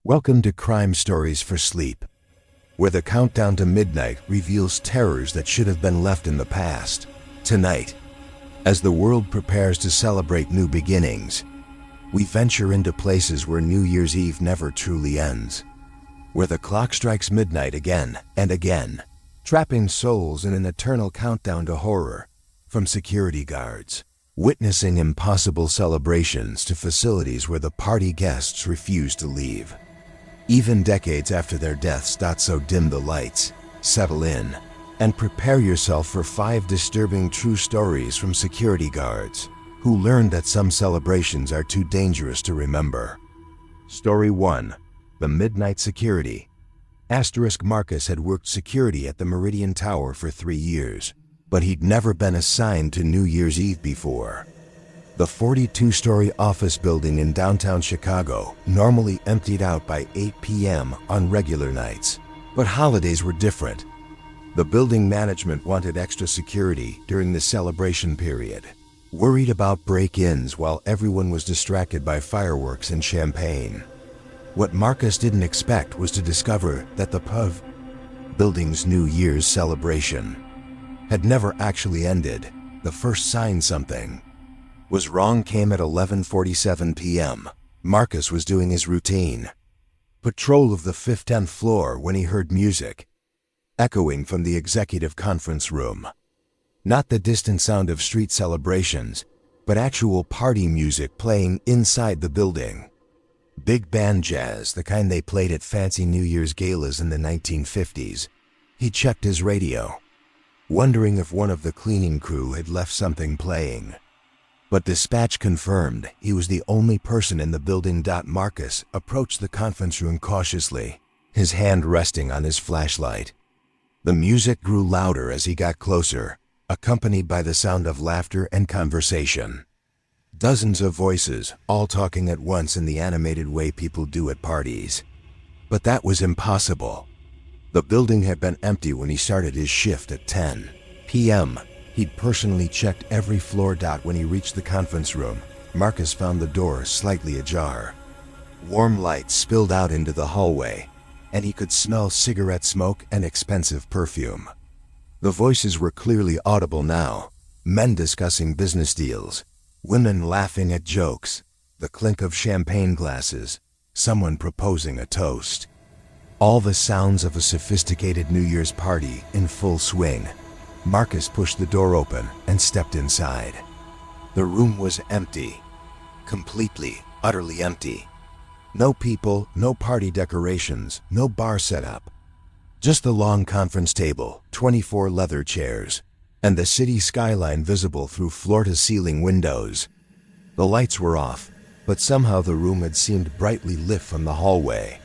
Welcome to Crime Stories for Sleep, where the countdown to midnight reveals terrors that should have been left in the past. Tonight, as the world prepares to celebrate new beginnings, we venture into places where New Year's Eve never truly ends, where the clock strikes midnight again and again, trapping souls in an eternal countdown to horror. From security guards witnessing impossible celebrations to facilities where the party guests refuse to leave. Even decades after their deaths, so dim the lights. Settle in and prepare yourself for 5 disturbing true stories from security guards who learned that some celebrations are too dangerous to remember. Story 1. The Midnight Security. Marcus had worked security at the Meridian Tower for 3 years, but he'd never been assigned to New Year's Eve before. The 42-story office building in downtown Chicago normally emptied out by 8 p.m. on regular nights, but holidays were different. The building management wanted extra security during the celebration period, worried about break-ins while everyone was distracted by fireworks and champagne. What Marcus didn't expect was to discover that the building's New Year's celebration had never actually ended. The first sign something was wrong came at 11:47 p.m. Marcus was doing his routine patrol of the 10th floor when he heard music echoing from the executive conference room. Not the distant sound of street celebrations, but actual party music playing inside the building. Big band jazz, the kind they played at fancy New Year's galas in the 1950s. He checked his radio, wondering if one of the cleaning crew had left something playing. But dispatch confirmed he was the only person in the building. Marcus approached the conference room cautiously, his hand resting on his flashlight. The music grew louder as he got closer, accompanied by the sound of laughter and conversation. Dozens of voices, all talking at once in the animated way people do at parties. But that was impossible. The building had been empty when he started his shift at 10 p.m. He'd personally checked every floor. When he reached the conference room, Marcus found the door slightly ajar. Warm light spilled out into the hallway, and he could smell cigarette smoke and expensive perfume. The voices were clearly audible now, men discussing business deals, women laughing at jokes, the clink of champagne glasses, someone proposing a toast. All the sounds of a sophisticated New Year's party in full swing. Marcus pushed the door open and stepped inside. The room was empty. Completely, utterly empty. No people, no party decorations, no bar setup. Just the long conference table, 24 leather chairs, and the city skyline visible through floor-to-ceiling windows. The lights were off, but somehow the room had seemed brightly lit from the hallway.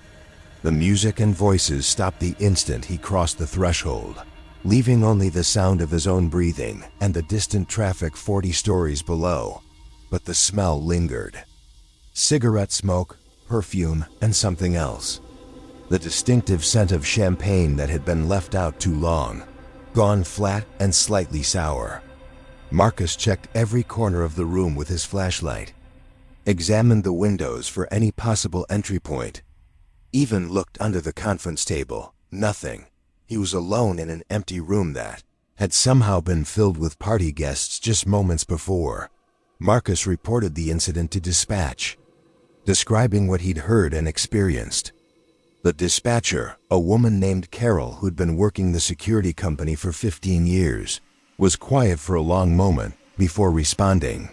The music and voices stopped the instant he crossed the threshold, leaving only the sound of his own breathing and the distant traffic 40 stories below. But the smell lingered. Cigarette smoke, perfume, and something else. The distinctive scent of champagne that had been left out too long, gone flat and slightly sour. Marcus checked every corner of the room with his flashlight, examined the windows for any possible entry point, even looked under the conference table. Nothing. He was alone in an empty room that had somehow been filled with party guests just moments before. Marcus reported the incident to dispatch, describing what he'd heard and experienced. The dispatcher, a woman named Carol who'd been working the security company for 15 years, was quiet for a long moment before responding.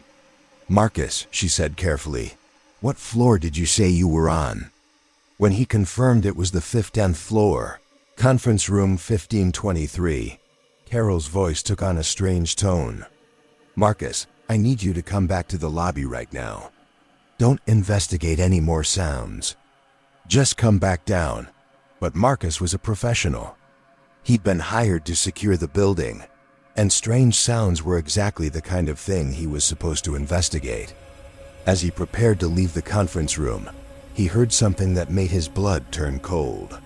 "Marcus," she said carefully, "what floor did you say you were on?" When he confirmed it was the 10th floor, conference room 1523, Carol's voice took on a strange tone. "Marcus, I need you to come back to the lobby right now. Don't investigate any more sounds. Just come back down." But Marcus was a professional. He'd been hired to secure the building, and strange sounds were exactly the kind of thing he was supposed to investigate. As he prepared to leave the conference room, he heard something that made his blood turn cold.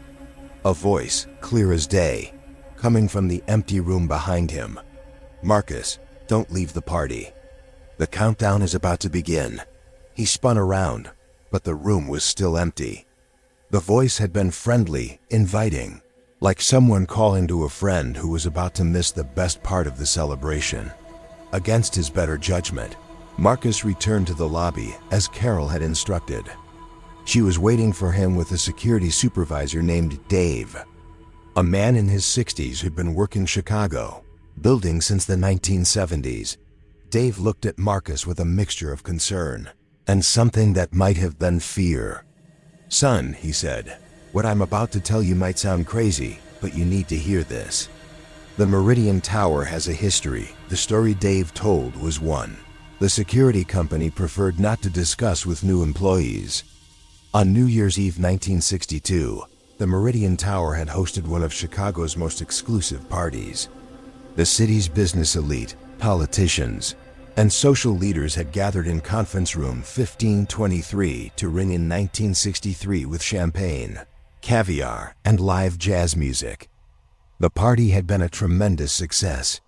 A voice, clear as day, coming from the empty room behind him. "Marcus, don't leave the party. The countdown is about to begin." He spun around, but the room was still empty. The voice had been friendly, inviting, like someone calling to a friend who was about to miss the best part of the celebration. Against his better judgment, Marcus returned to the lobby as Carol had instructed. She was waiting for him with a security supervisor named Dave, a man in his 60s who'd been working Chicago, building since the 1970s. Dave looked at Marcus with a mixture of concern and something that might have been fear. "Son," he said, "what I'm about to tell you might sound crazy, but you need to hear this. The Meridian Tower has a history. The story Dave told was one the security company preferred not to discuss with new employees. On New Year's Eve 1962, the Meridian Tower had hosted one of Chicago's most exclusive parties. The city's business elite, politicians, and social leaders had gathered in conference room 1523 to ring in 1963 with champagne, caviar, and live jazz music. The party had been a tremendous success,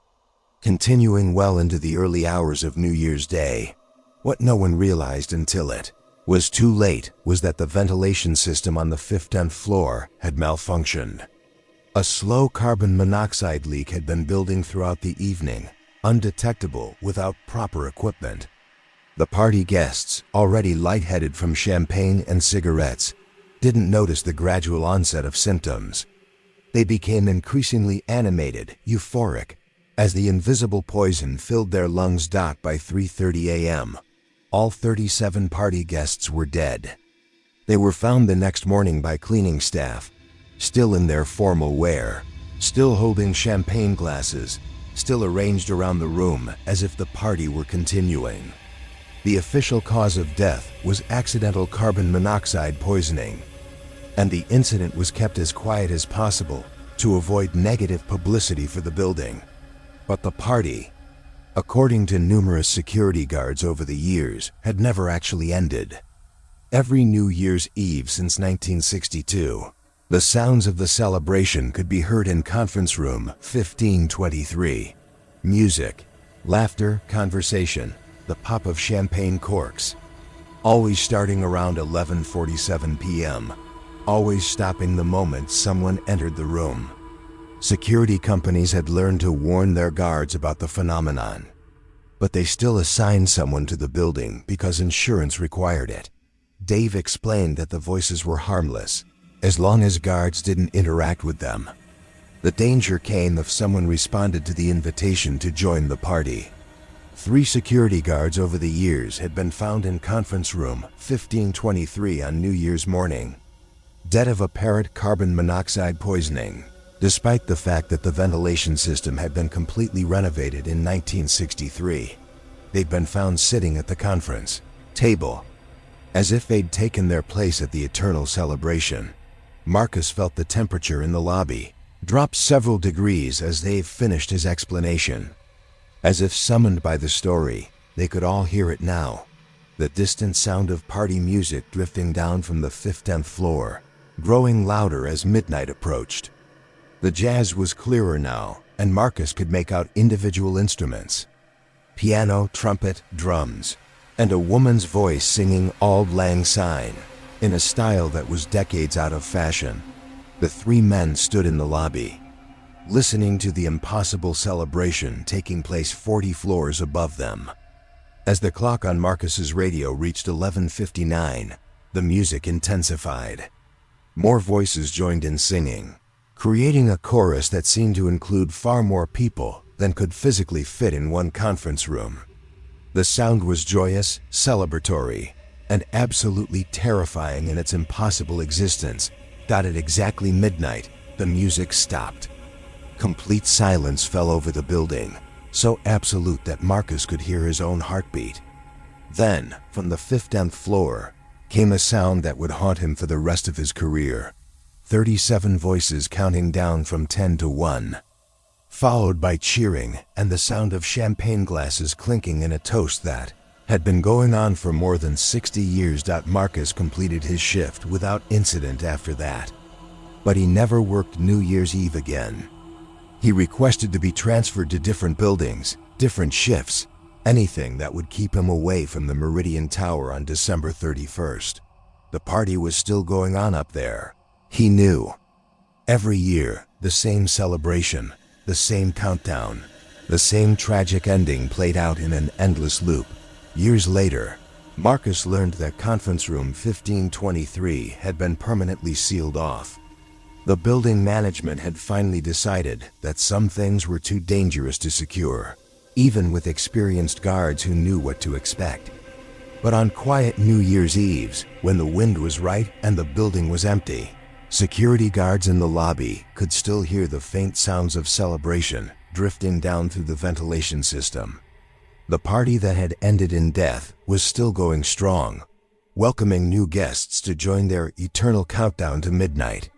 continuing well into the early hours of New Year's Day. What no one realized until it was too late was that the ventilation system on the 15th floor had malfunctioned. A slow carbon monoxide leak had been building throughout the evening, undetectable without proper equipment. The party guests, already lightheaded from champagne and cigarettes, didn't notice the gradual onset of symptoms. They became increasingly animated, euphoric, as the invisible poison filled their lungs. By 3:30 a.m., all 37 party guests were dead. They were found the next morning by cleaning staff, still in their formal wear, still holding champagne glasses, still arranged around the room as if the party were continuing. The official cause of death was accidental carbon monoxide poisoning, and the incident was kept as quiet as possible to avoid negative publicity for the building. But the party, according to numerous security guards over the years, had never actually ended. Every New Year's Eve since 1962, the sounds of the celebration could be heard in conference room 1523. Music, laughter, conversation, the pop of champagne corks, always starting around 11:47 p.m., always stopping the moment someone entered the room. Security companies had learned to warn their guards about the phenomenon, but they still assigned someone to the building because insurance required it. Dave explained that the voices were harmless, as long as guards didn't interact with them. The danger came if someone responded to the invitation to join the party. 3 security guards over the years had been found in conference room 1523 on New Year's morning, dead of apparent carbon monoxide poisoning, despite the fact that the ventilation system had been completely renovated in 1963. They'd been found sitting at the conference table, as if they'd taken their place at the eternal celebration. Marcus felt the temperature in the lobby drop several degrees as Dave finished his explanation. As if summoned by the story, they could all hear it now. The distant sound of party music drifting down from the 15th floor, growing louder as midnight approached. The jazz was clearer now, and Marcus could make out individual instruments: piano, trumpet, drums, and a woman's voice singing Auld Lang Syne in a style that was decades out of fashion. The 3 men stood in the lobby, listening to the impossible celebration taking place 40 floors above them. As the clock on Marcus's radio reached 11:59, the music intensified. More voices joined in singing, creating a chorus that seemed to include far more people than could physically fit in one conference room. The sound was joyous, celebratory, and absolutely terrifying in its impossible existence. At exactly midnight, the music stopped. Complete silence fell over the building, so absolute that Marcus could hear his own heartbeat. Then, from the 15th floor, came a sound that would haunt him for the rest of his career. 37 voices counting down from 10 to 1, followed by cheering and the sound of champagne glasses clinking in a toast that had been going on for more than 60 years. Marcus completed his shift without incident after that, but he never worked New Year's Eve again. He requested to be transferred to different buildings, different shifts, anything that would keep him away from the Meridian Tower on December 31st. The party was still going on up there. He knew. Every year, the same celebration, the same countdown, the same tragic ending played out in an endless loop. Years later, Marcus learned that conference room 1523 had been permanently sealed off. The building management had finally decided that some things were too dangerous to secure, even with experienced guards who knew what to expect. But on quiet New Year's Eves, when the wind was right and the building was empty, security guards in the lobby could still hear the faint sounds of celebration drifting down through the ventilation system. The party that had ended in death was still going strong, welcoming new guests to join their eternal countdown to midnight.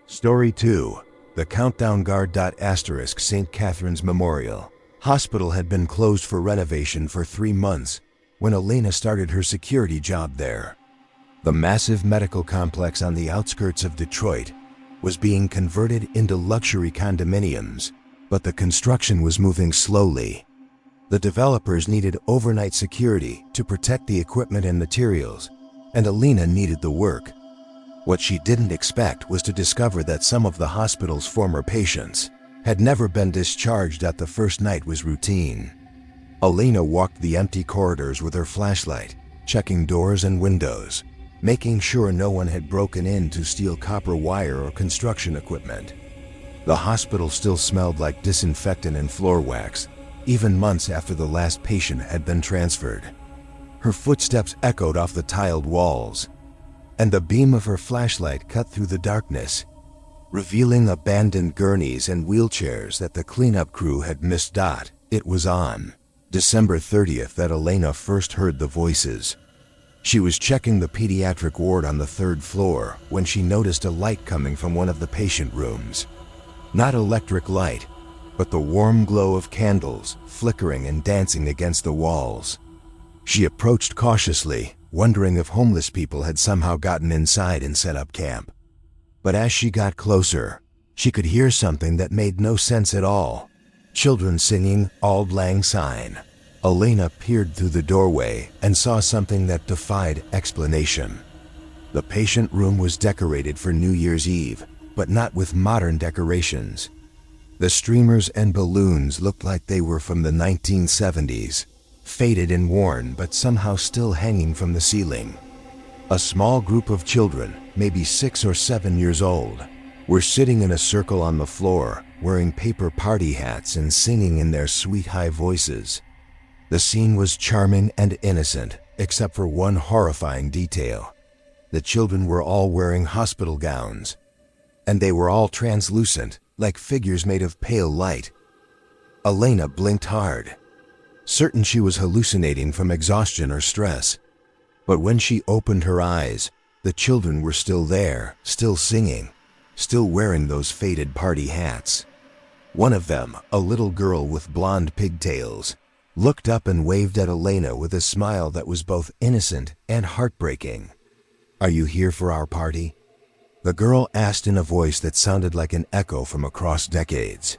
Story 2. The Countdown Guard. St. Catherine's Memorial Hospital had been closed for renovation for 3 months when Elena started her security job there. The massive medical complex on the outskirts of Detroit was being converted into luxury condominiums, but the construction was moving slowly. The developers needed overnight security to protect the equipment and materials, and Elena needed the work. What she didn't expect was to discover that some of the hospital's former patients had never been discharged. The first night was routine. Elena walked the empty corridors with her flashlight, checking doors and windows, making sure no one had broken in to steal copper wire or construction equipment. The hospital still smelled like disinfectant and floor wax, even months after the last patient had been transferred. Her footsteps echoed off the tiled walls, and the beam of her flashlight cut through the darkness, revealing abandoned gurneys and wheelchairs that the cleanup crew had missed. It was on December 30th that Elena first heard the voices. She was checking the pediatric ward on the 3rd floor when she noticed a light coming from one of the patient rooms. Not electric light, but the warm glow of candles flickering and dancing against the walls. She approached cautiously, wondering if homeless people had somehow gotten inside and set up camp. But as she got closer, she could hear something that made no sense at all. Children singing Auld Lang Syne. Elena peered through the doorway and saw something that defied explanation. The patient room was decorated for New Year's Eve, but not with modern decorations. The streamers and balloons looked like they were from the 1970s, faded and worn but somehow still hanging from the ceiling. A small group of children, maybe 6 or 7 years old, were sitting in a circle on the floor, wearing paper party hats and singing in their sweet high voices. The scene was charming and innocent, except for one horrifying detail. The children were all wearing hospital gowns, and they were all translucent, like figures made of pale light. Elena blinked hard, certain she was hallucinating from exhaustion or stress. But when she opened her eyes, the children were still there, still singing, still wearing those faded party hats. One of them, a little girl with blonde pigtails, looked up and waved at Elena with a smile that was both innocent and heartbreaking. "Are you here for our party?" the girl asked in a voice that sounded like an echo from across decades.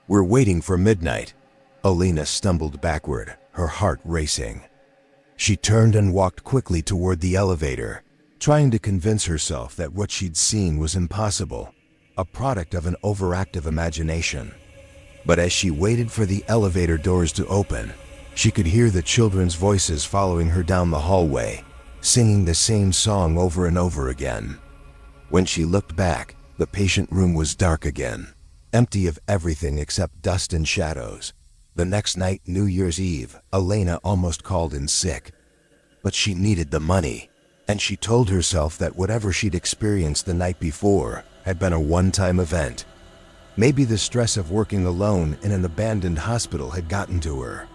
"We're waiting for midnight." Elena stumbled backward, her heart racing. She turned and walked quickly toward the elevator, trying to convince herself that what she'd seen was impossible, a product of an overactive imagination. But as she waited for the elevator doors to open, she could hear the children's voices following her down the hallway, singing the same song over and over again. When she looked back, the patient room was dark again, empty of everything except dust and shadows. The next night, New Year's Eve, Elena almost called in sick. But she needed the money, and she told herself that whatever she'd experienced the night before had been a one-time event. Maybe the stress of working alone in an abandoned hospital had gotten to her.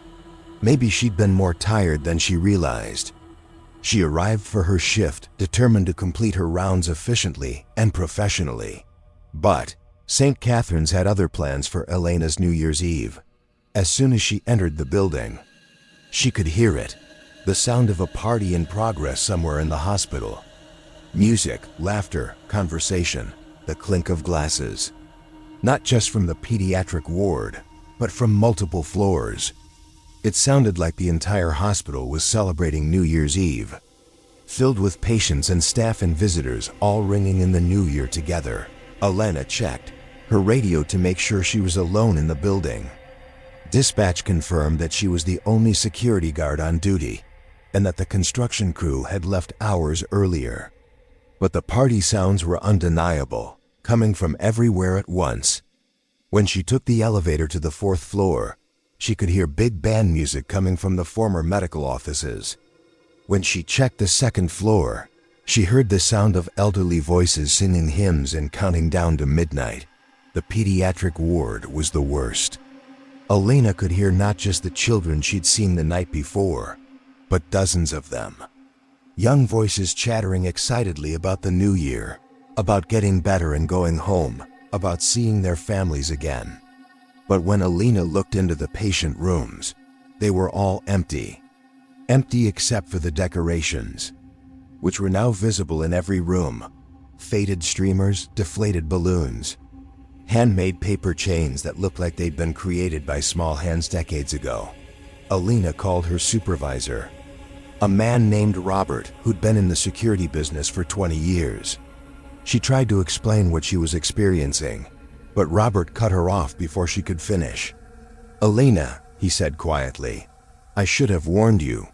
Maybe she'd been more tired than she realized. She arrived for her shift, determined to complete her rounds efficiently and professionally. But St. Catherine's had other plans for Elena's New Year's Eve. As soon as she entered the building, she could hear it, the sound of a party in progress somewhere in the hospital. Music, laughter, conversation, the clink of glasses. Not just from the pediatric ward, but from multiple floors. It sounded like the entire hospital was celebrating New Year's Eve. filled with patients and staff and visitors all ringing in the new year together. Elena checked her radio to make sure she was alone in the building. Dispatch confirmed that she was the only security guard on duty and that the construction crew had left hours earlier. But the party sounds were undeniable, coming from everywhere at once. When she took the elevator to the 4th floor, she could hear big band music coming from the former medical offices. When she checked the 2nd floor, she heard the sound of elderly voices singing hymns and counting down to midnight. The pediatric ward was the worst. Elena could hear not just the children she'd seen the night before, but dozens of them. Young voices chattering excitedly about the new year, about getting better and going home, about seeing their families again. But when Elena looked into the patient rooms, they were all empty. Empty except for the decorations, which were now visible in every room. Faded streamers, deflated balloons, handmade paper chains that looked like they'd been created by small hands decades ago. Elena called her supervisor, a man named Robert who'd been in the security business for 20 years. She tried to explain what she was experiencing, but Robert cut her off before she could finish. "Elena," he said quietly, "I should have warned you.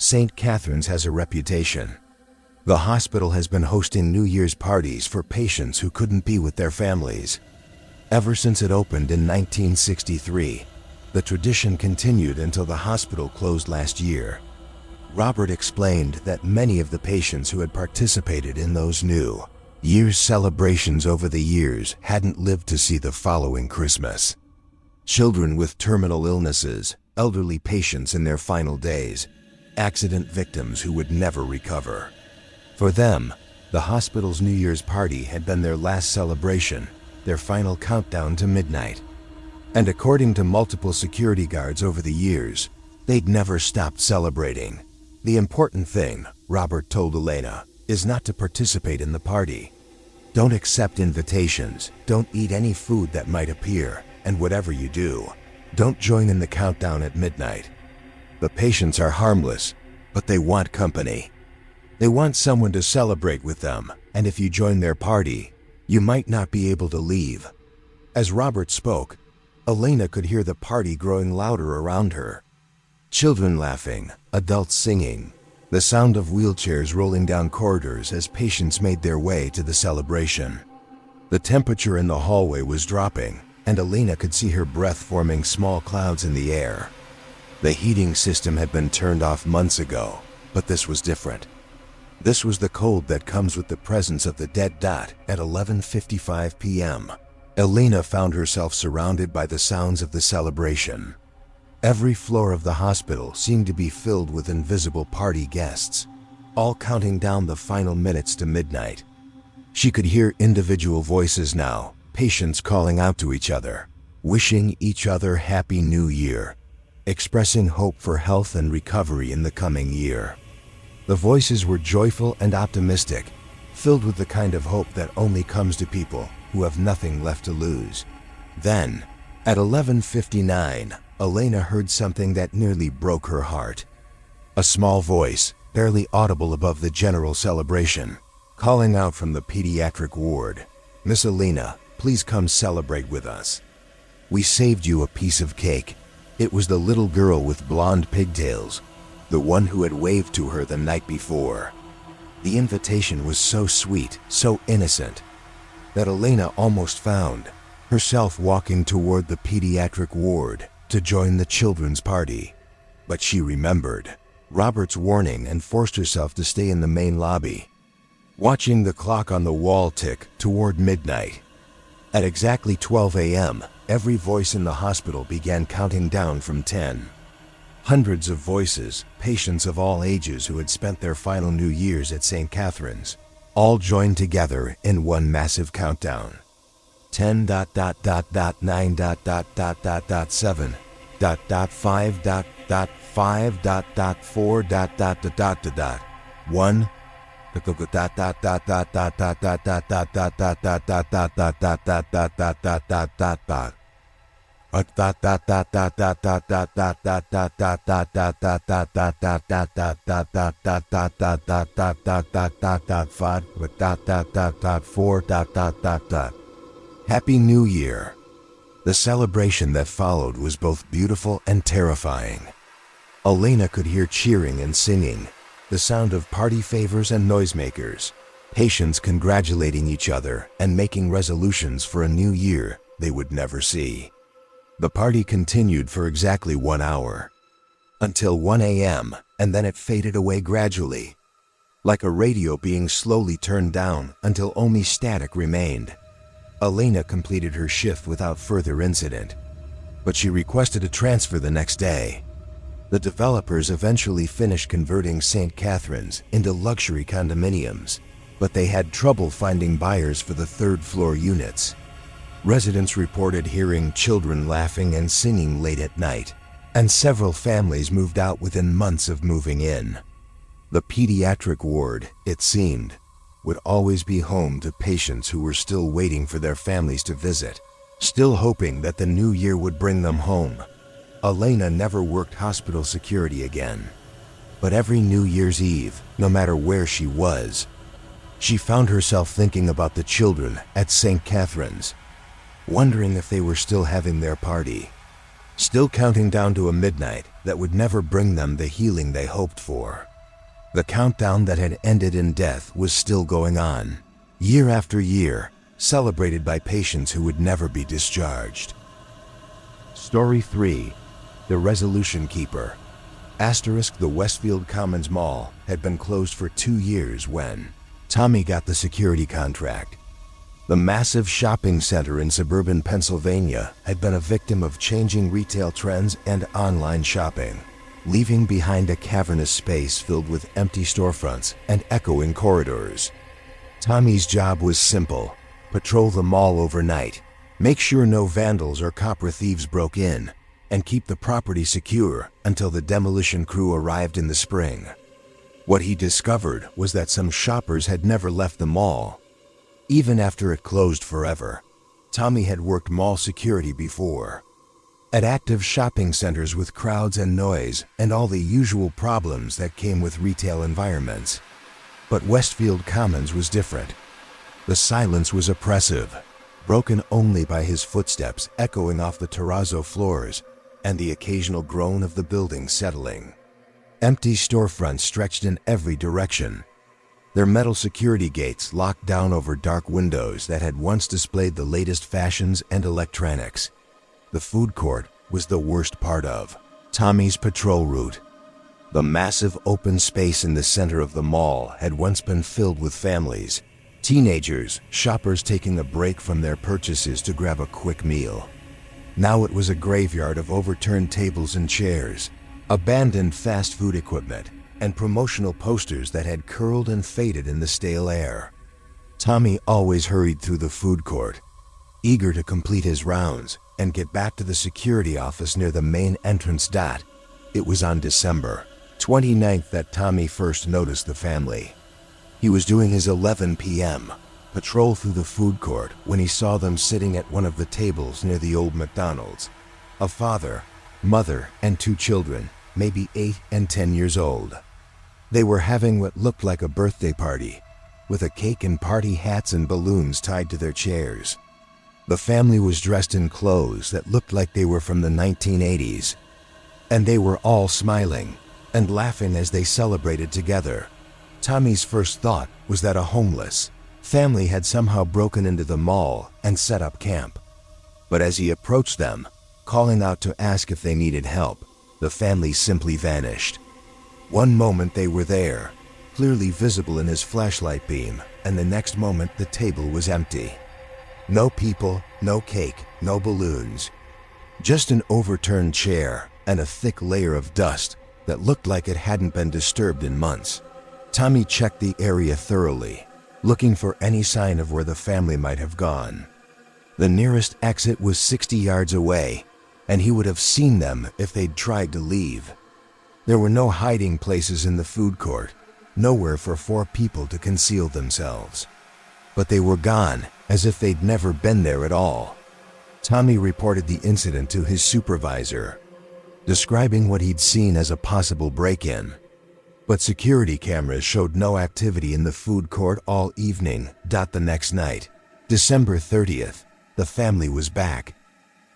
St. Catherine's has a reputation. The hospital has been hosting New Year's parties for patients who couldn't be with their families. Ever since it opened in 1963, the tradition continued until the hospital closed last year." Robert explained that many of the patients who had participated in those New Year's celebrations over the years hadn't lived to see the following Christmas. Children with terminal illnesses, elderly patients in their final days, accident victims who would never recover. For them, the hospital's New Year's party had been their last celebration, their final countdown to midnight. And according to multiple security guards over the years, they'd never stopped celebrating. "The important thing," Robert told Elena, "is not to participate in the party. Don't accept invitations, don't eat any food that might appear, and whatever you do, don't join in the countdown at midnight. The patients are harmless, but they want company. They want someone to celebrate with them, and if you join their party, you might not be able to leave." As Robert spoke, Elena could hear the party growing louder around her. Children laughing, adults singing, the sound of wheelchairs rolling down corridors as patients made their way to the celebration. The temperature in the hallway was dropping, and Elena could see her breath forming small clouds in the air. The heating system had been turned off months ago, but this was different. This was the cold that comes with the presence of the dead dot at 11:55 p.m. Elena found herself surrounded by the sounds of the celebration. Every floor of the hospital seemed to be filled with invisible party guests, all counting down the final minutes to midnight. She could hear individual voices now, patients calling out to each other, wishing each other Happy New Year, expressing hope for health and recovery in the coming year. The voices were joyful and optimistic, filled with the kind of hope that only comes to people who have nothing left to lose. Then, at 11:59, Elena heard something that nearly broke her heart. A small voice, barely audible above the general celebration, calling out from the pediatric ward, "Miss Elena, please come celebrate with us. We saved you a piece of cake." It was the little girl with blonde pigtails, the one who had waved to her the night before. The invitation was so sweet, so innocent, that Elena almost found herself walking toward the pediatric ward to join the children's party. But she remembered Robert's warning and forced herself to stay in the main lobby, watching the clock on the wall tick toward midnight. At exactly 12 a.m., every voice in the hospital began counting down from 10. Hundreds of voices, patients of all ages who had spent their final New Year's at St. Catherine's, all joined together in one massive countdown. 10.9.9.9.5.5.4.1 Happy New Year. The celebration that followed was both beautiful and terrifying. Elena could hear cheering and singing, the sound of party favors and noisemakers, patients congratulating each other and making resolutions for a new year they would never see. The party continued for exactly 1 hour, until 1 a.m., and then it faded away gradually, like a radio being slowly turned down until only static remained. Elena completed her shift without further incident, but she requested a transfer the next day. The developers eventually finished converting St. Catherine's into luxury condominiums, but they had trouble finding buyers for the third-floor units. Residents reported hearing children laughing and singing late at night, and several families moved out within months of moving in. The pediatric ward, it seemed, would always be home to patients who were still waiting for their families to visit, still hoping that the new year would bring them home. Elena never worked hospital security again, but every New Year's Eve, no matter where she was, she found herself thinking about the children at St. Catherine's, wondering if they were still having their party, still counting down to a midnight that would never bring them the healing they hoped for. The countdown that had ended in death was still going on, year after year, celebrated by patients who would never be discharged. Story 3. The Resolution Keeper. The Westfield Commons Mall had been closed for 2 years when Tommy got the security contract. The massive shopping center in suburban Pennsylvania had been a victim of changing retail trends and online shopping, leaving behind a cavernous space filled with empty storefronts and echoing corridors. Tommy's job was simple: patrol the mall overnight, make sure no vandals or copper thieves broke in, and keep the property secure until the demolition crew arrived in the spring. What he discovered was that some shoppers had never left the mall. Even after it closed forever, Tommy had worked mall security before, at active shopping centers with crowds and noise and all the usual problems that came with retail environments. But Westfield Commons was different. The silence was oppressive, broken only by his footsteps echoing off the terrazzo floors and the occasional groan of the building settling. Empty storefronts stretched in every direction, their metal security gates locked down over dark windows that had once displayed the latest fashions and electronics. The food court was the worst part of Tommy's patrol route. The massive open space in the center of the mall had once been filled with families, teenagers, shoppers taking a break from their purchases to grab a quick meal. Now it was a graveyard of overturned tables and chairs, abandoned fast food equipment, and promotional posters that had curled and faded in the stale air. Tommy always hurried through the food court, eager to complete his rounds and get back to the security office near the main entrance. It was on December 29th that Tommy first noticed the family. He was doing his 11 p.m. patrol through the food court when he saw them sitting at one of the tables near the old McDonald's. A father, mother, and 2 children, maybe 8 and 10 years old. They were having what looked like a birthday party, with a cake and party hats and balloons tied to their chairs. The family was dressed in clothes that looked like they were from the 1980s, and they were all smiling and laughing as they celebrated together. Tommy's first thought was that a homeless family had somehow broken into the mall and set up camp. But as he approached them, calling out to ask if they needed help, the family simply vanished. One moment they were there, clearly visible in his flashlight beam, and the next moment the table was empty. No people, no cake, no balloons. Just an overturned chair and a thick layer of dust that looked like it hadn't been disturbed in months. Tommy checked the area thoroughly, looking for any sign of where the family might have gone. The nearest exit was 60 yards away, and he would have seen them if they'd tried to leave. There were no hiding places in the food court, nowhere for 4 people to conceal themselves. But they were gone, as if they'd never been there at all. Tommy reported the incident to his supervisor, describing what he'd seen as a possible break-in. But security cameras showed no activity in the food court all evening. The next night, December 30th, the family was back.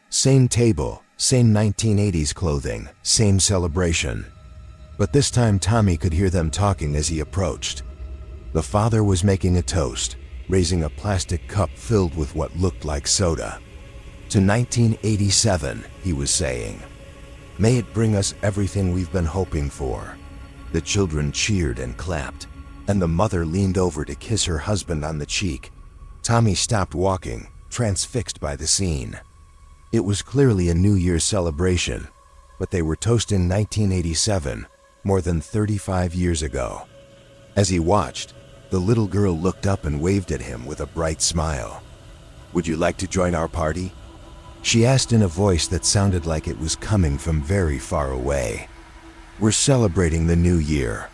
Same table, same 1980s clothing, same celebration. But this time Tommy could hear them talking as he approached. The father was making a toast, raising a plastic cup filled with what looked like soda. To 1987, he was saying. May it bring us everything we've been hoping for. The children cheered and clapped, and the mother leaned over to kiss her husband on the cheek. Tommy stopped walking, transfixed by the scene. It was clearly a New Year's celebration, but they were toasting 1987, more than 35 years ago. As he watched, the little girl looked up and waved at him with a bright smile. "Would you like to join our party?" she asked in a voice that sounded like it was coming from very far away. "We're celebrating the new year.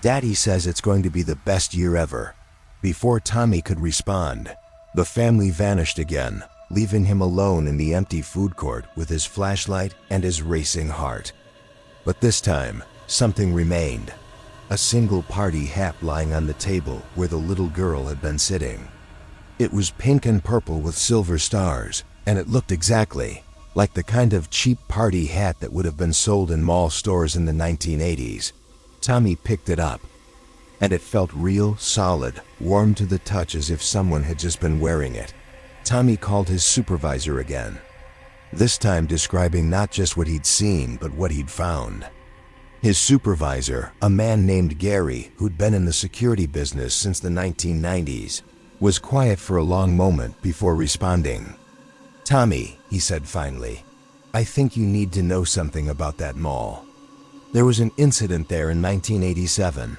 Daddy says it's going to be the best year ever." Before Tommy could respond, the family vanished again, leaving him alone in the empty food court with his flashlight and his racing heart. But this time, something remained. A single party hat lying on the table where the little girl had been sitting. It was pink and purple with silver stars, and it looked exactly like the kind of cheap party hat that would have been sold in mall stores in the 1980s. Tommy picked it up, and it felt real, solid, warm to the touch as if someone had just been wearing it. Tommy called his supervisor again, this time describing not just what he'd seen, but what he'd found. His supervisor, a man named Gary, who'd been in the security business since the 1990s, was quiet for a long moment before responding. "Tommy," he said finally, "I think you need to know something about that mall. There was an incident there in 1987.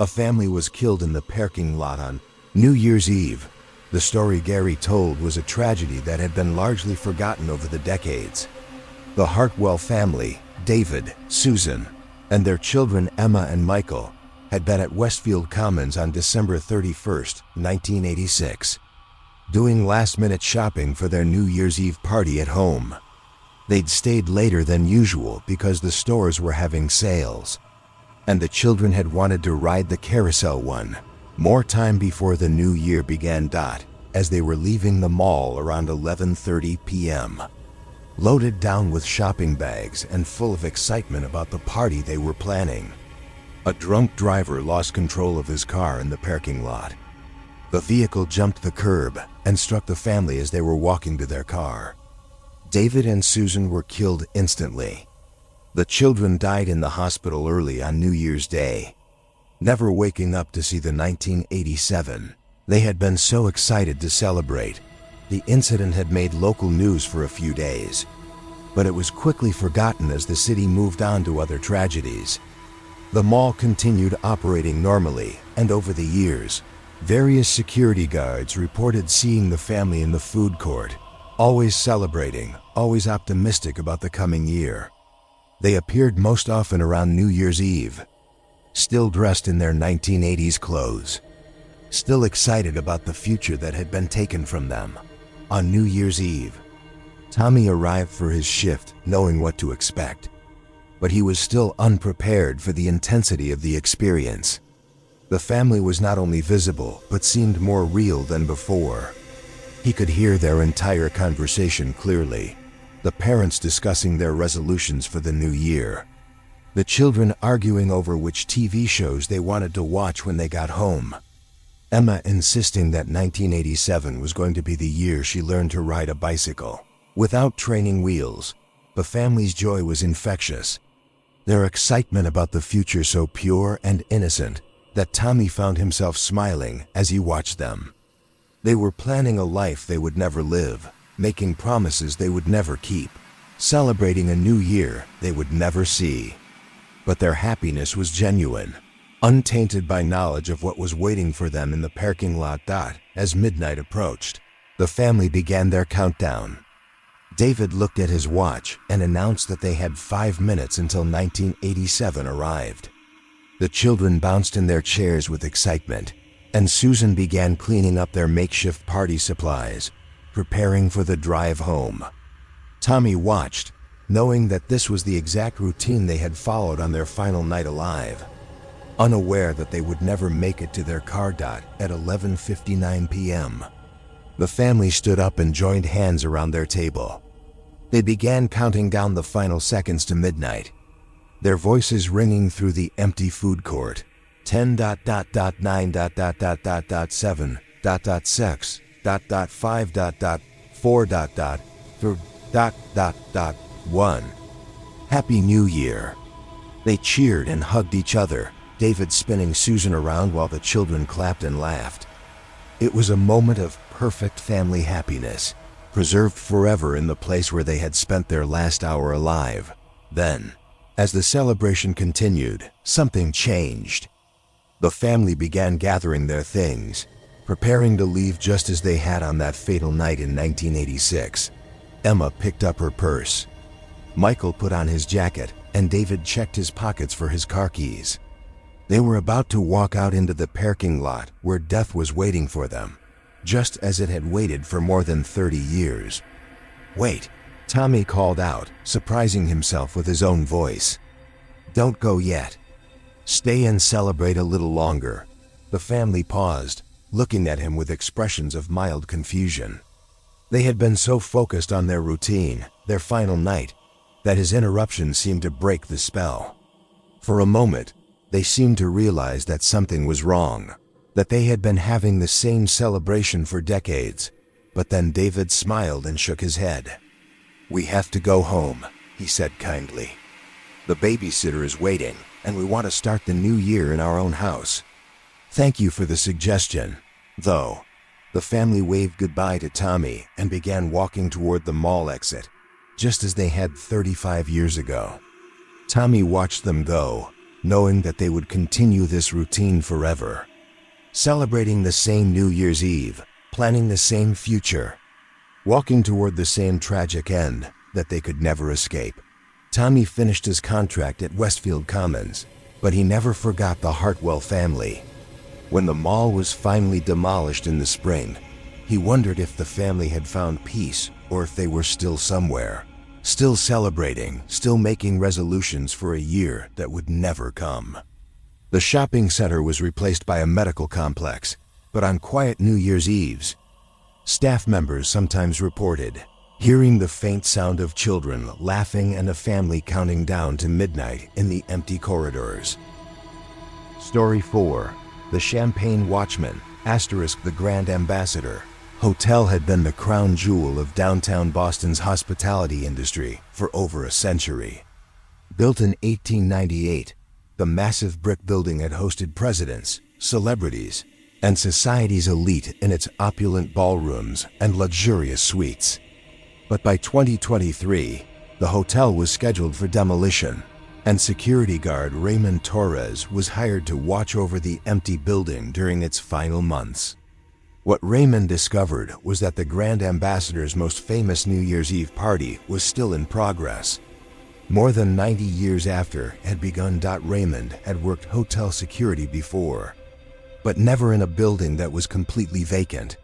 A family was killed in the parking lot on New Year's Eve." The story Gary told was a tragedy that had been largely forgotten over the decades. The Hartwell family, David, Susan, and their children Emma and Michael, had been at Westfield Commons on December 31st, 1986, doing last-minute shopping for their New Year's Eve party at home. They'd stayed later than usual because the stores were having sales, and the children had wanted to ride the carousel one more time before the new year began. As they were leaving the mall around 11:30 p.m., loaded down with shopping bags and full of excitement about the party they were planning, a drunk driver lost control of his car in the parking lot. The vehicle jumped the curb and struck the family as they were walking to their car. David and Susan were killed instantly. The children died in the hospital early on New Year's Day, never waking up to see the 1987 they had been so excited to celebrate. The incident had made local news for a few days, but it was quickly forgotten as the city moved on to other tragedies. The mall continued operating normally, and over the years, various security guards reported seeing the family in the food court, always celebrating, always optimistic about the coming year. They appeared most often around New Year's Eve, still dressed in their 1980s clothes, still excited about the future that had been taken from them. On New Year's Eve, Tommy arrived for his shift knowing what to expect, but he was still unprepared for the intensity of the experience. The family was not only visible, but seemed more real than before. He could hear their entire conversation clearly, the parents discussing their resolutions for the new year, the children arguing over which TV shows they wanted to watch when they got home, Emma insisting that 1987 was going to be the year she learned to ride a bicycle without training wheels. The family's joy was infectious, their excitement about the future so pure and innocent that Tommy found himself smiling as he watched them. They were planning a life they would never live, making promises they would never keep, celebrating a new year they would never see. But their happiness was genuine, untainted by knowledge of what was waiting for them in the parking lot. As midnight approached, the family began their countdown. David looked at his watch and announced that they had 5 minutes until 1987 arrived. The children bounced in their chairs with excitement, and Susan began cleaning up their makeshift party supplies, preparing for the drive home. Tommy watched, knowing that this was the exact routine they had followed on their final night alive, unaware that they would never make it to their car dot at 11:59 p.m. The family stood up and joined hands around their table. They began counting down the final seconds to midnight, their voices ringing through the empty food court. 10:7.5.4.4.1. Happy New Year. They cheered and hugged each other, David spinning Susan around while the children clapped and laughed. It was a moment of perfect family happiness, preserved forever in the place where they had spent their last hour alive. Then, as the celebration continued, something changed. The family began gathering their things, preparing to leave just as they had on that fatal night in 1986. Emma picked up her purse. Michael put on his jacket, and David checked his pockets for his car keys. They were about to walk out into the parking lot where death was waiting for them, just as it had waited for more than 30 years. "Wait," Tommy called out, surprising himself with his own voice. "Don't go yet. Stay and celebrate a little longer." The family paused, looking at him with expressions of mild confusion. They had been so focused on their routine, their final night, that his interruption seemed to break the spell. For a moment, they seemed to realize that something was wrong, that they had been having the same celebration for decades. But then David smiled and shook his head. "We have to go home," he said kindly. "The babysitter is waiting, and we want to start the new year in our own house. Thank you for the suggestion, though." The family waved goodbye to Tommy and began walking toward the mall exit, just as they had 35 years ago. Tommy watched them go, knowing that they would continue this routine forever, celebrating the same New Year's Eve, planning the same future, walking toward the same tragic end that they could never escape. Tommy finished his contract at Westfield Commons, but he never forgot the Hartwell family. When the mall was finally demolished in the spring, he wondered if the family had found peace or if they were still somewhere, still celebrating, still making resolutions for a year that would never come. The shopping center was replaced by a medical complex, but on quiet New Year's Eves, staff members sometimes reported hearing the faint sound of children laughing and a family counting down to midnight in the empty corridors. Story 4. The Champagne Watchman, *The Grand Ambassador. Hotel had been the crown jewel of downtown Boston's hospitality industry for over a century. Built in 1898, the massive brick building had hosted presidents, celebrities, and society's elite in its opulent ballrooms and luxurious suites. But by 2023, the hotel was scheduled for demolition, and security guard Raymond Torres was hired to watch over the empty building during its final months. What Raymond discovered was that the Grand Ambassador's most famous New Year's Eve party was still in progress. More than 90 years after it had begun. Raymond had worked hotel security before, but never in a building that was completely vacant.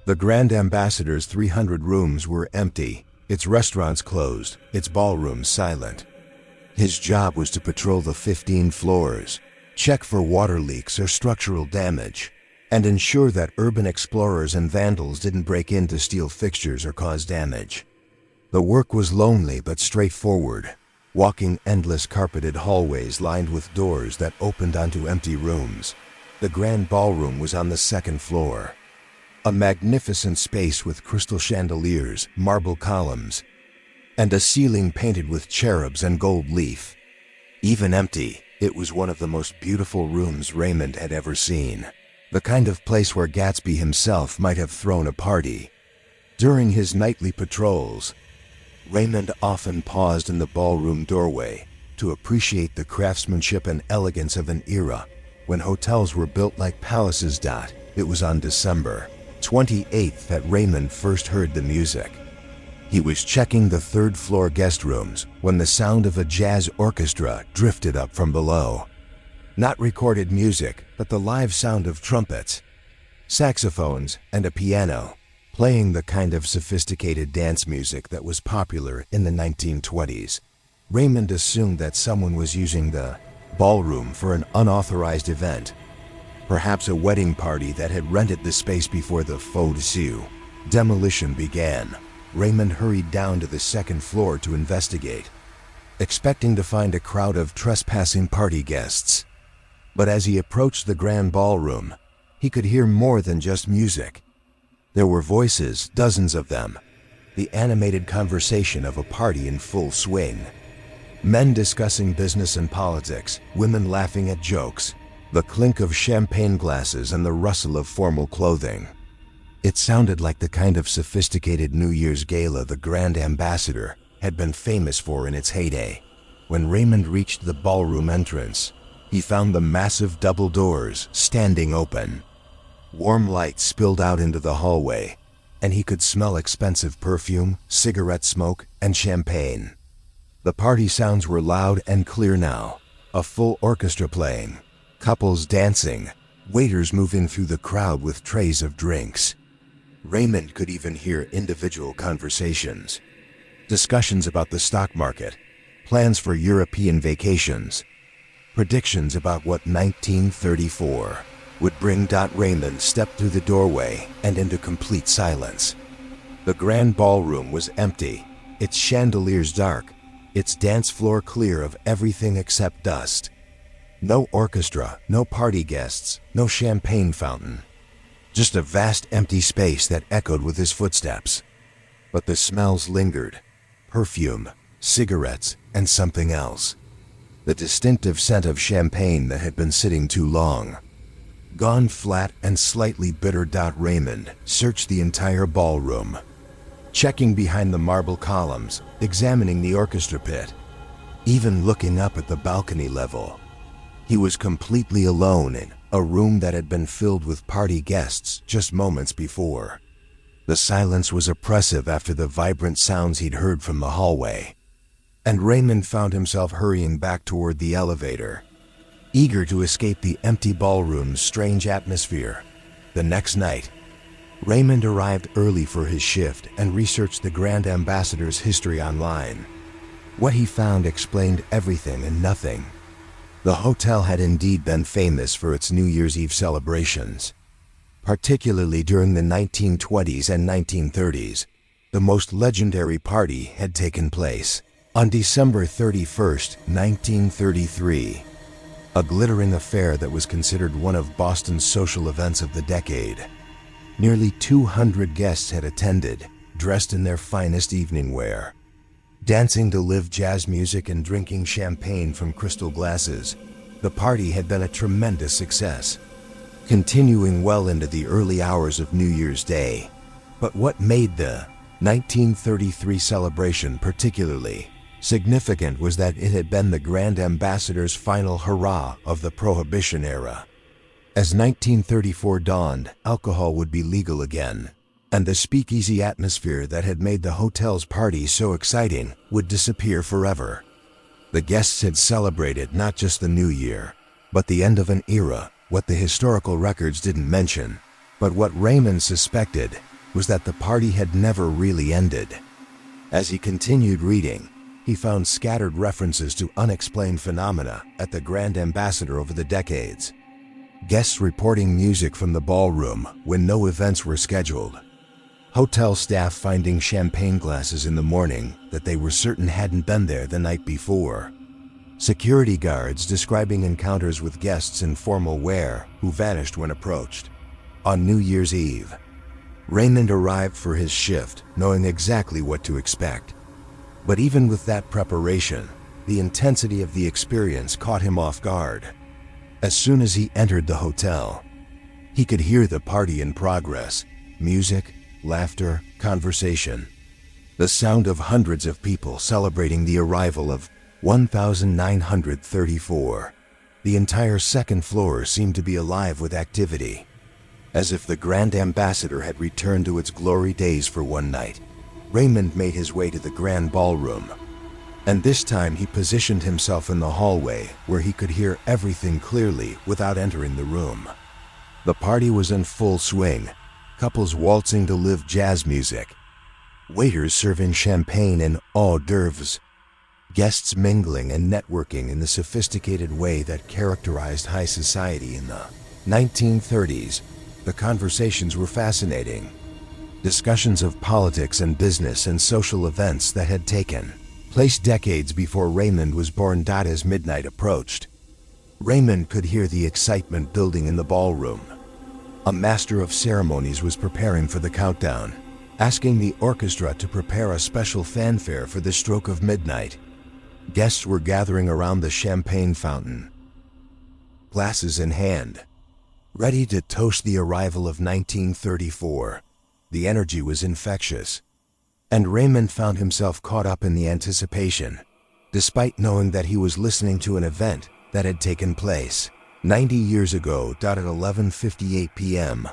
The Grand Ambassador's 300 rooms were empty, its restaurants closed, its ballrooms silent. His job was to patrol the 15 floors, check for water leaks or structural damage, and ensure that urban explorers and vandals didn't break in to steal fixtures or cause damage. The work was lonely but straightforward, walking endless carpeted hallways lined with doors that opened onto empty rooms. The Grand Ballroom was on the second floor, a magnificent space with crystal chandeliers, marble columns, and a ceiling painted with cherubs and gold leaf. Even empty, it was one of the most beautiful rooms Raymond had ever seen, the kind of place where Gatsby himself might have thrown a party. During his nightly patrols, Raymond often paused in the ballroom doorway to appreciate the craftsmanship and elegance of an era when hotels were built like palaces. It was on December 28th that Raymond first heard the music. He was checking the third-floor guest rooms when the sound of a jazz orchestra drifted up from below. Not recorded music, but the live sound of trumpets, saxophones, and a piano. playing the kind of sophisticated dance music that was popular in the 1920s. Raymond assumed that someone was using the ballroom for an unauthorized event, perhaps a wedding party that had rented the space before the faux show. Demolition began. Raymond hurried down to the second floor to investigate, expecting to find a crowd of trespassing party guests. But as he approached the grand ballroom, he could hear more than just music. There were voices, dozens of them, the animated conversation of a party in full swing. Men discussing business and politics, women laughing at jokes, the clink of champagne glasses and the rustle of formal clothing. It sounded like the kind of sophisticated New Year's gala the Grand Ambassador had been famous for in its heyday. When Raymond reached the ballroom entrance, he found the massive double doors standing open. Warm light spilled out into the hallway, and he could smell expensive perfume, cigarette smoke, and champagne. The party sounds were loud and clear now, a full orchestra playing, couples dancing, waiters moving through the crowd with trays of drinks. Raymond could even hear individual conversations, discussions about the stock market, plans for European vacations, predictions about what 1934 would bring. Raymond stepped through the doorway and into complete silence. The grand ballroom was empty, its chandeliers dark, its dance floor clear of everything except dust. No orchestra, no party guests, no champagne fountain. Just a vast empty space that echoed with his footsteps. But the smells lingered. Perfume, cigarettes, and something else. The distinctive scent of champagne that had been sitting too long. Gone flat and slightly bitter. Raymond searched the entire ballroom, checking behind the marble columns, examining the orchestra pit, even looking up at the balcony level. He was completely alone in a room that had been filled with party guests just moments before. The silence was oppressive after the vibrant sounds he'd heard from the hallway, and Raymond found himself hurrying back toward the elevator, eager to escape the empty ballroom's strange atmosphere. The next night, Raymond arrived early for his shift and researched the Grand Ambassador's history online. What he found explained everything and nothing. The hotel had indeed been famous for its New Year's Eve celebrations, particularly during the 1920s and 1930s. The most legendary party had taken place on December 31st, 1933. A glittering affair that was considered one of Boston's social events of the decade. Nearly 200 guests had attended, dressed in their finest evening wear, dancing to live jazz music and drinking champagne from crystal glasses. The party had been a tremendous success, continuing well into the early hours of New Year's Day. But what made the 1933 celebration particularly significant was that it had been the Grand Ambassador's final hurrah of the Prohibition era. As 1934 dawned, alcohol would be legal again, and the speakeasy atmosphere that had made the hotel's party so exciting would disappear forever. The guests had celebrated not just the new year, but the end of an era. What the historical records didn't mention, but what Raymond suspected, was that the party had never really ended. As he continued reading, he found scattered references to unexplained phenomena at the Grand Ambassador over the decades. Guests reporting music from the ballroom when no events were scheduled. Hotel staff finding champagne glasses in the morning that they were certain hadn't been there the night before. Security guards describing encounters with guests in formal wear who vanished when approached. On New Year's Eve, Raymond arrived for his shift knowing exactly what to expect. But even with that preparation, the intensity of the experience caught him off guard. As soon as he entered the hotel, he could hear the party in progress. Music, laughter, conversation. The sound of hundreds of people celebrating the arrival of 1934. The entire second floor seemed to be alive with activity, as if the Grand Ambassador had returned to its glory days for one night. Raymond made his way to the grand ballroom, and this time he positioned himself in the hallway where he could hear everything clearly without entering the room. The party was in full swing. couples waltzing to live jazz music, waiters serving champagne and hors d'oeuvres, guests mingling and networking in the sophisticated way that characterized high society in the 1930s. The conversations were fascinating. Discussions of politics and business and social events that had taken place decades before Raymond was born. As midnight approached, Raymond could hear the excitement building in the ballroom. A master of ceremonies was preparing for the countdown, asking the orchestra to prepare a special fanfare for the stroke of midnight. Guests were gathering around the champagne fountain, glasses in hand, ready to toast the arrival of 1934. The energy was infectious, and Raymond found himself caught up in the anticipation, despite knowing that he was listening to an event that had taken place 90 years ago. At 11:58 p.m.,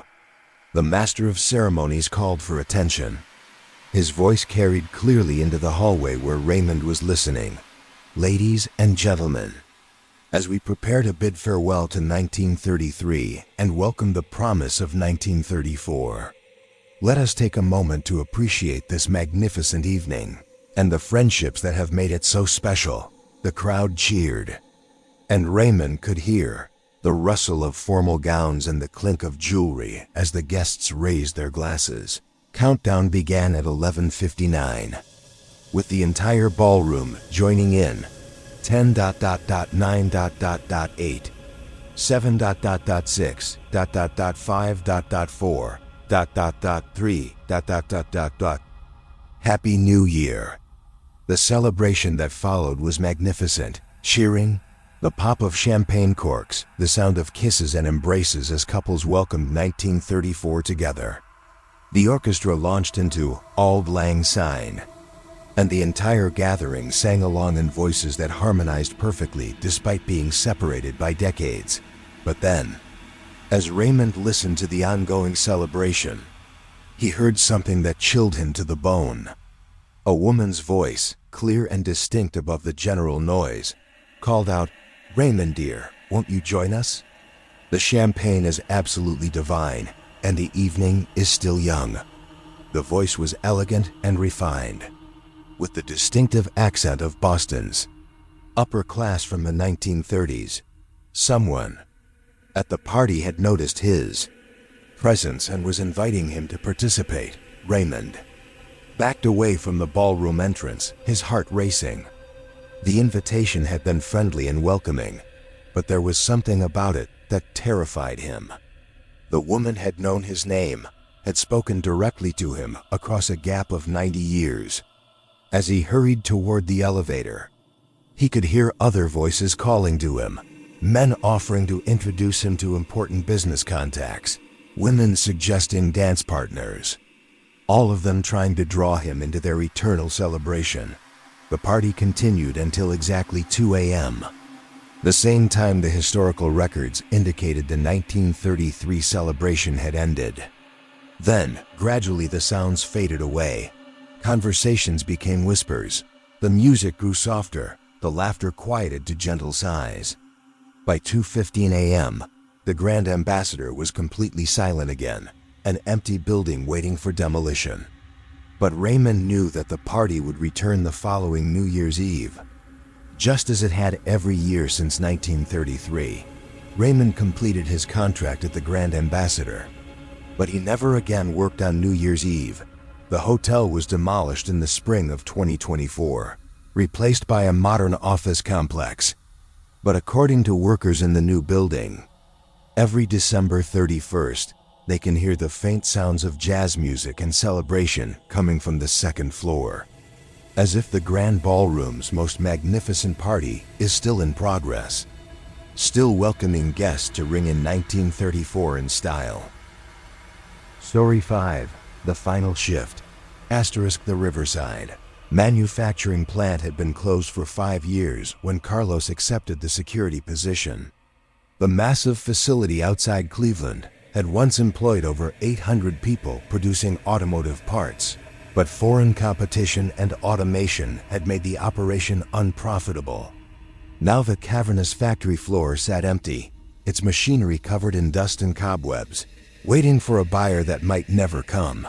the master of ceremonies called for attention. His voice carried clearly into the hallway where Raymond was listening. "Ladies and gentlemen, as we prepare to bid farewell to 1933 and welcome the promise of 1934, let us take a moment to appreciate this magnificent evening and the friendships that have made it so special." The crowd cheered, and Raymond could hear the rustle of formal gowns and the clink of jewelry as the guests raised their glasses. Countdown began at 11:59, with the entire ballroom joining in. 10.9.8, 7.6, 5.4, .3. Happy New Year. The celebration that followed was magnificent. Cheering, the pop of champagne corks, the sound of kisses and embraces as couples welcomed 1934 together. The orchestra launched into Auld Lang Syne, and the entire gathering sang along in voices that harmonized perfectly despite being separated by decades. But then, as Raymond listened to the ongoing celebration, he heard something that chilled him to the bone. A woman's voice, clear and distinct above the general noise, called out, "Raymond dear, won't you join us? The champagne is absolutely divine, and the evening is still young." The voice was elegant and refined, with the distinctive accent of Boston's upper class from the 1930s. Someone at the party had noticed his presence and was inviting him to participate. Raymond backed away from the ballroom entrance, his heart racing. The invitation had been friendly and welcoming, but there was something about it that terrified him. The woman had known his name, had spoken directly to him across a gap of 90 years. As he hurried toward the elevator, he could hear other voices calling to him, men offering to introduce him to important business contacts, women suggesting dance partners, all of them trying to draw him into their eternal celebration. The party continued until exactly 2 a.m., the same time the historical records indicated the 1933 celebration had ended. Then, gradually the sounds faded away. Conversations became whispers. The music grew softer, the laughter quieted to gentle sighs. By 2:15 a.m., the Grand Ambassador was completely silent again, an empty building waiting for demolition. But Raymond knew that the party would return the following New Year's Eve, just as it had every year since 1933. Raymond completed his contract at the Grand Ambassador, but he never again worked on New Year's Eve. The hotel was demolished in the spring of 2024, replaced by a modern office complex. But according to workers in the new building, every December 31st, they can hear the faint sounds of jazz music and celebration coming from the second floor, as if the Grand Ballroom's most magnificent party is still in progress, still welcoming guests to ring in 1934 in style. Story 5. The Final Shift. The Riverside manufacturing plant had been closed for 5 years when Carlos accepted the security position. The massive facility outside Cleveland had once employed over 800 people producing automotive parts, but foreign competition and automation had made the operation unprofitable. Now the cavernous factory floor sat empty, its machinery covered in dust and cobwebs. waiting for a buyer that might never come.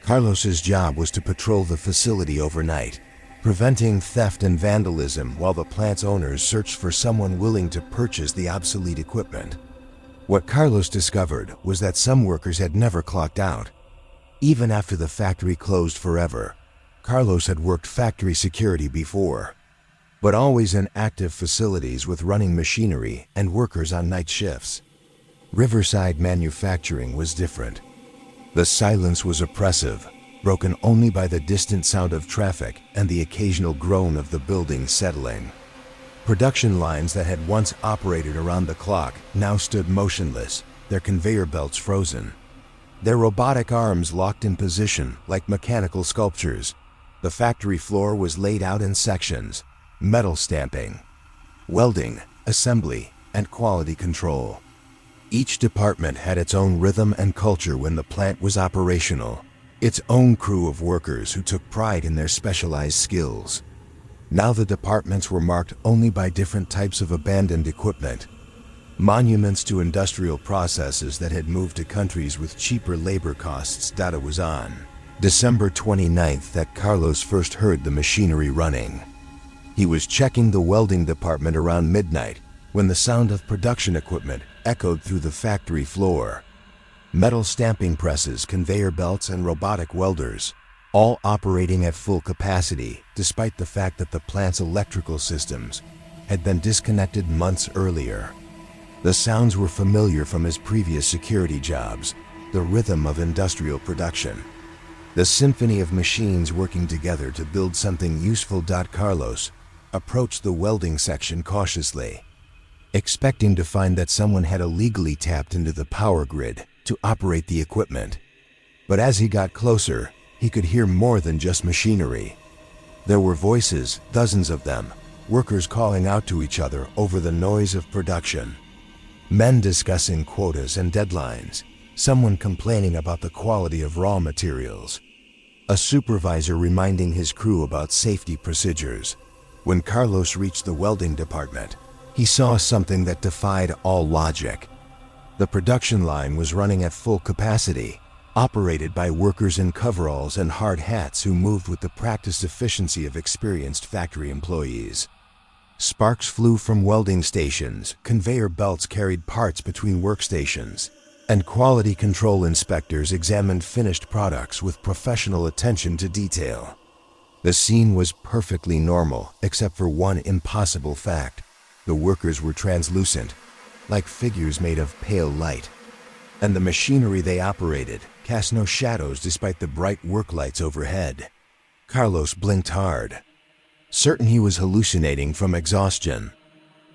Carlos's job was to patrol the facility overnight, preventing theft and vandalism while the plant's owners searched for someone willing to purchase the obsolete equipment. What Carlos discovered was that some workers had never clocked out. Even after the factory closed forever, Carlos had worked factory security before, but always in active facilities with running machinery and workers on night shifts. Riverside manufacturing was different. The silence was oppressive, broken only by the distant sound of traffic and the occasional groan of the building settling. Production lines that had once operated around the clock now stood motionless, their conveyor belts frozen. Their robotic arms locked in position like mechanical sculptures. The factory floor was laid out in sections: metal stamping, welding, assembly, and quality control. Each department had its own rhythm and culture when the plant was operational, its own crew of workers who took pride in their specialized skills. Now the departments were marked only by different types of abandoned equipment, monuments to industrial processes that had moved to countries with cheaper labor costs. Data was on December 29th that Carlos first heard the machinery running. He was checking the welding department around midnight when the sound of production equipment echoed through the factory floor. Metal stamping presses, conveyor belts, and robotic welders, all operating at full capacity despite the fact that the plant's electrical systems had been disconnected months earlier. The sounds were familiar from his previous security jobs, the rhythm of industrial production, the symphony of machines working together to build something useful. Carlos approached the welding section cautiously, expecting to find that someone had illegally tapped into the power grid to operate the equipment. But as he got closer, he could hear more than just machinery. There were voices, dozens of them, workers calling out to each other over the noise of production. Men discussing quotas and deadlines, someone complaining about the quality of raw materials, a supervisor reminding his crew about safety procedures. When Carlos reached the welding department, he saw something that defied all logic. The production line was running at full capacity, operated by workers in coveralls and hard hats who moved with the practiced efficiency of experienced factory employees. Sparks flew from welding stations, conveyor belts carried parts between workstations, and quality control inspectors examined finished products with professional attention to detail. The scene was perfectly normal, except for one impossible fact: the workers were translucent, like figures made of pale light, and the machinery they operated cast no shadows despite the bright work lights overhead. Carlos blinked hard, certain he was hallucinating from exhaustion.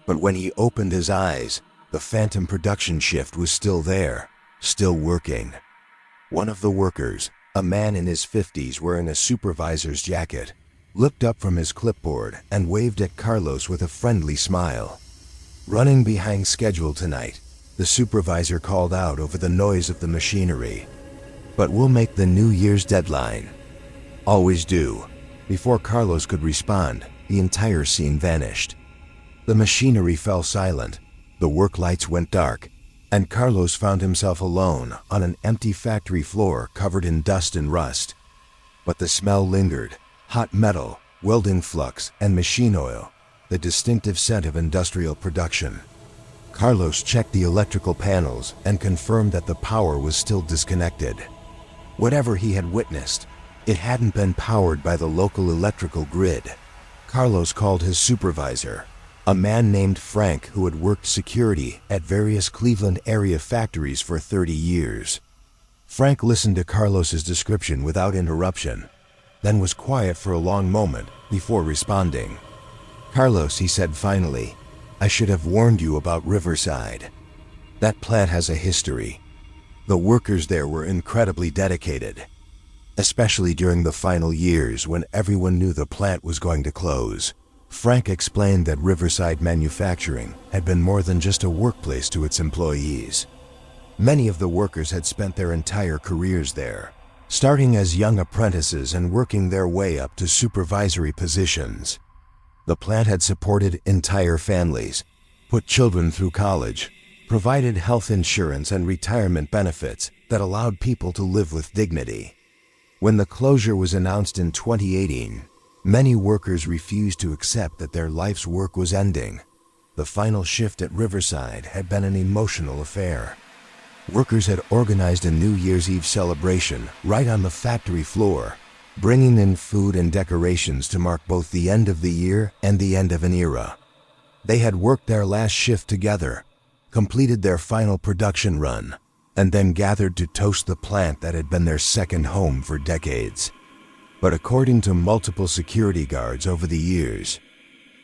But when he opened his eyes, the phantom production shift was still there, still working. One of the workers, a man in his 50s wearing a supervisor's jacket, looked up from his clipboard and waved at Carlos with a friendly smile. "Running behind schedule tonight," the supervisor called out over the noise of the machinery. "But we'll make the New Year's deadline." "Always do." Before Carlos could respond, the entire scene vanished. The machinery fell silent, the work lights went dark, and Carlos found himself alone on an empty factory floor covered in dust and rust. But the smell lingered: hot metal, welding flux, and machine oil, the distinctive scent of industrial production. Carlos checked the electrical panels and confirmed that the power was still disconnected. Whatever he had witnessed, it hadn't been powered by the local electrical grid. Carlos called his supervisor, a man named Frank who had worked security at various Cleveland area factories for 30 years. Frank listened to Carlos's description without interruption, then was quiet for a long moment before responding. "Carlos," he said finally, "I should have warned you about Riverside. That plant has a history. The workers there were incredibly dedicated, especially during the final years when everyone knew the plant was going to close." Frank explained that Riverside Manufacturing had been more than just a workplace to its employees. Many of the workers had spent their entire careers there, starting as young apprentices and working their way up to supervisory positions. The plant had supported entire families, put children through college, provided health insurance and retirement benefits that allowed people to live with dignity. When the closure was announced in 2018, many workers refused to accept that their life's work was ending. The final shift at Riverside had been an emotional affair. Workers had organized a New Year's Eve celebration right on the factory floor, bringing in food and decorations to mark both the end of the year and the end of an era. They had worked their last shift together, completed their final production run, and then gathered to toast the plant that had been their second home for decades. But according to multiple security guards over the years,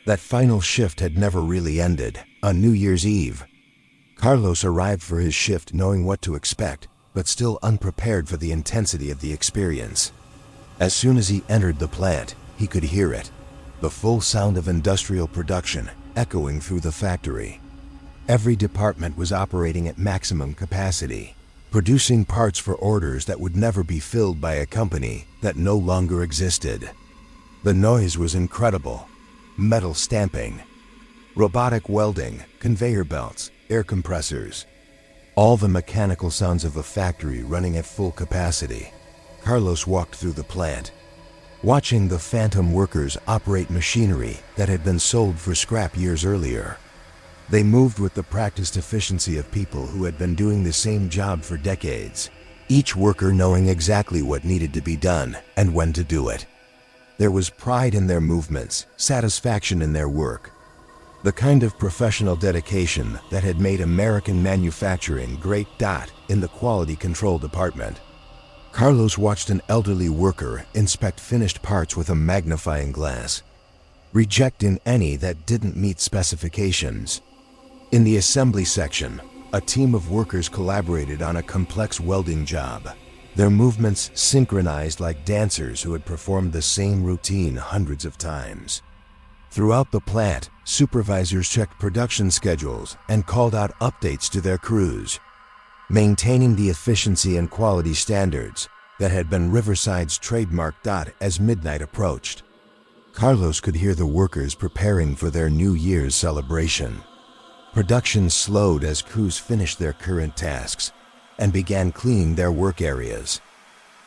that final shift had never really ended. On New Year's Eve, Carlos arrived for his shift knowing what to expect, but still unprepared for the intensity of the experience. As soon as he entered the plant, he could hear it, the full sound of industrial production echoing through the factory. Every department was operating at maximum capacity, producing parts for orders that would never be filled by a company that no longer existed. The noise was incredible. Metal stamping, robotic welding, conveyor belts, air compressors, all the mechanical sounds of a factory running at full capacity. Carlos walked through the plant, watching the phantom workers operate machinery that had been sold for scrap years earlier. They moved with the practiced efficiency of people who had been doing the same job for decades, each worker knowing exactly what needed to be done and when to do it. There was pride in their movements, satisfaction in their work, the kind of professional dedication that had made American manufacturing great. In the quality control department, Carlos watched an elderly worker inspect finished parts with a magnifying glass, rejecting any that didn't meet specifications. In the assembly section, a team of workers collaborated on a complex welding job, their movements synchronized like dancers who had performed the same routine hundreds of times. Throughout the plant, supervisors checked production schedules and called out updates to their crews, maintaining the efficiency and quality standards that had been Riverside's trademark. As midnight approached, Carlos could hear the workers preparing for their New Year's celebration. Production slowed as crews finished their current tasks and began cleaning their work areas.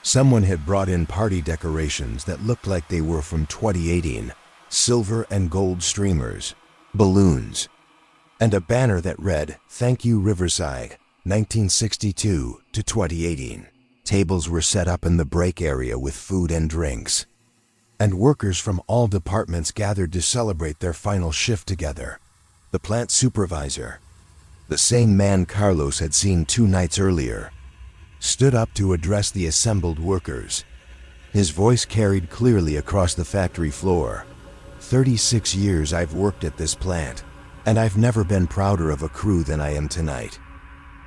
Someone had brought in party decorations that looked like they were from 2018, silver and gold streamers, balloons, and a banner that read, "Thank you Riverside, 1962 to 2018. Tables were set up in the break area with food and drinks, and workers from all departments gathered to celebrate their final shift together. The plant supervisor, the same man Carlos had seen 2 nights earlier, stood up to address the assembled workers. His voice carried clearly across the factory floor. 36 years I've worked at this plant, and I've never been prouder of a crew than I am tonight.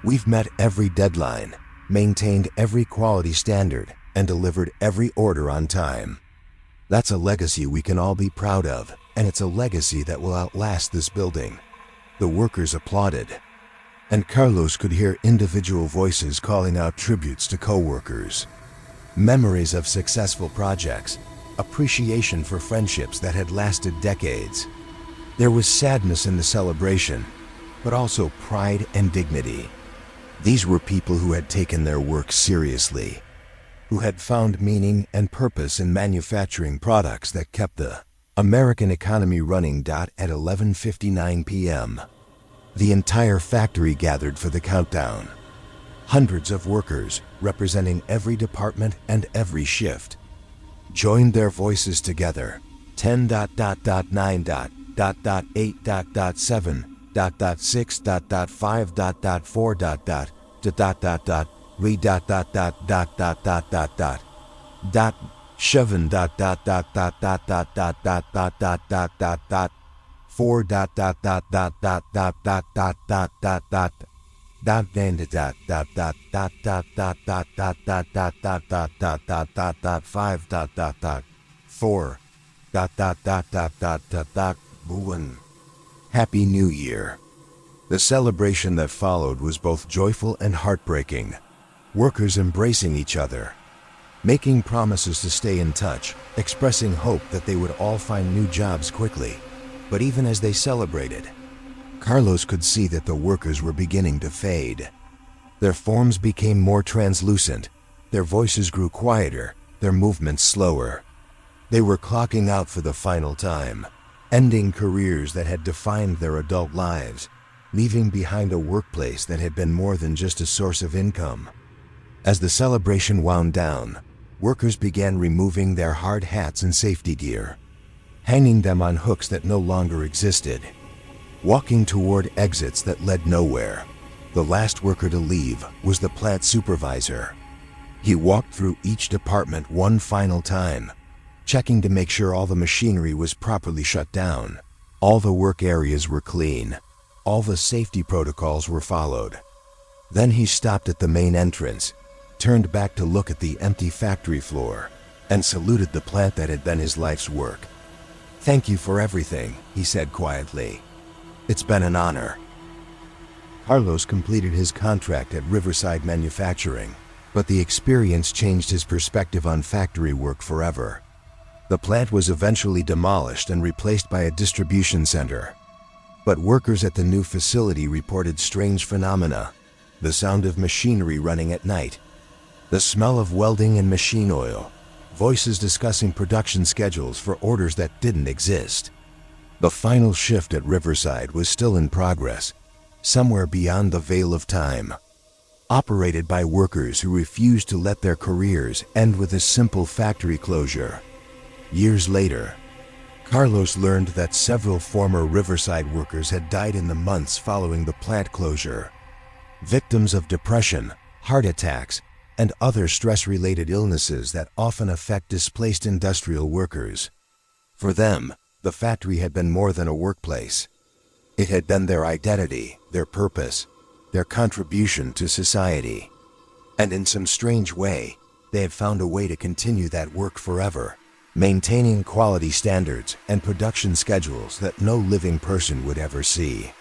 We've met every deadline, maintained every quality standard, and delivered every order on time. That's a legacy we can all be proud of, and it's a legacy that will outlast this building." The workers applauded, and Carlos could hear individual voices calling out tributes to co-workers, memories of successful projects, appreciation for friendships that had lasted decades. There was sadness in the celebration, but also pride and dignity. These were people who had taken their work seriously, who had found meaning and purpose in manufacturing products that kept the American economy running. At 11:59 p.m., the entire factory gathered for the countdown. Hundreds of workers, representing every department and every shift, joined their voices together. 10.9.8.7.6.5.4. Read Seven 4 5 Happy New Year. The celebration that followed was both joyful and heartbreaking. Workers embracing each other, making promises to stay in touch, expressing hope that they would all find new jobs quickly. But even as they celebrated, Carlos could see that the workers were beginning to fade. Their forms became more translucent, their voices grew quieter, their movements slower. They were clocking out for the final time, ending careers that had defined their adult lives, leaving behind a workplace that had been more than just a source of income. As the celebration wound down, workers began removing their hard hats and safety gear, hanging them on hooks that no longer existed. Walking toward exits that led nowhere, the last worker to leave was the plant supervisor. He walked through each department one final time, checking to make sure all the machinery was properly shut down. All the work areas were clean. All the safety protocols were followed. Then he stopped at the main entrance, turned back to look at the empty factory floor, and saluted the plant that had been his life's work. "Thank you for everything," he said quietly. "It's been an honor." Carlos completed his contract at Riverside Manufacturing, but the experience changed his perspective on factory work forever. The plant was eventually demolished and replaced by a distribution center. But workers at the new facility reported strange phenomena: the sound of machinery running at night, the smell of welding and machine oil, voices discussing production schedules for orders that didn't exist. The final shift at Riverside was still in progress, somewhere beyond the veil of time, operated by workers who refused to let their careers end with a simple factory closure. Years later, Carlos learned that several former Riverside workers had died in the months following the plant closure, victims of depression, heart attacks, and other stress-related illnesses that often affect displaced industrial workers. For them, the factory had been more than a workplace. It had been their identity, their purpose, their contribution to society. And in some strange way, they had found a way to continue that work forever, maintaining quality standards and production schedules that no living person would ever see.